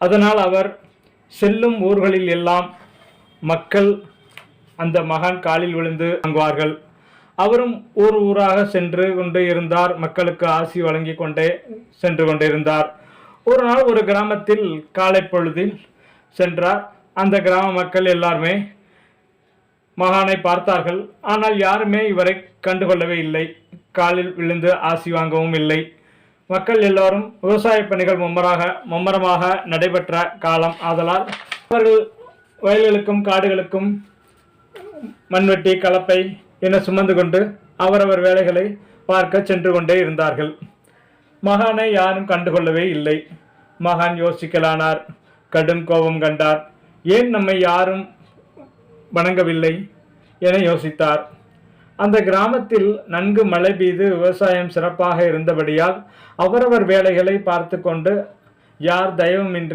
அதனால் அவர் செல்லும் ஊர்களில் எல்லாம் மக்கள் அந்த மகான் காலில் விழுந்து வணங்குவார்கள். அவரும் ஊர் ஊராக சென்று கொண்டு இருந்தார். மக்களுக்கு ஆசி வழங்கி கொண்டே சென்று கொண்டிருந்தார். ஒரு நாள் ஒரு கிராமத்தில் காலை பொழுதில் சென்றார். அந்த கிராம மக்கள் எல்லாருமே மகானை பார்த்தார்கள். ஆனால் யாருமே இவரை கண்டுகொள்ளவே இல்லை. காலில் விழுந்து ஆசி வாங்கவும் இல்லை. மக்கள் எல்லோரும் விவசாய பணிகள் மும்மரமாக நடைபெற்ற காலம் ஆதலால் அவர்கள் வயல்களுக்கும் காடுகளுக்கும் மண்வெட்டி கலப்பை என சுமந்து கொண்டு அவரவர் வேலைகளை பார்க்க சென்று கொண்டே இருந்தார்கள். மகானை யாரும் கண்டுகொள்ளவே இல்லை. மகான் யோசிக்கலானார். கடும் கோபம் கண்டார். ஏன் நம்மை யாரும் வணங்கவில்லை என யோசித்தார். அந்த கிராமத்தில் நன்கு மழை பெய்து விவசாயம் சிறப்பாக இருந்தபடியால் அவரவர் வேலைகளை பார்த்து கொண்டு யார் தயவுமின்றி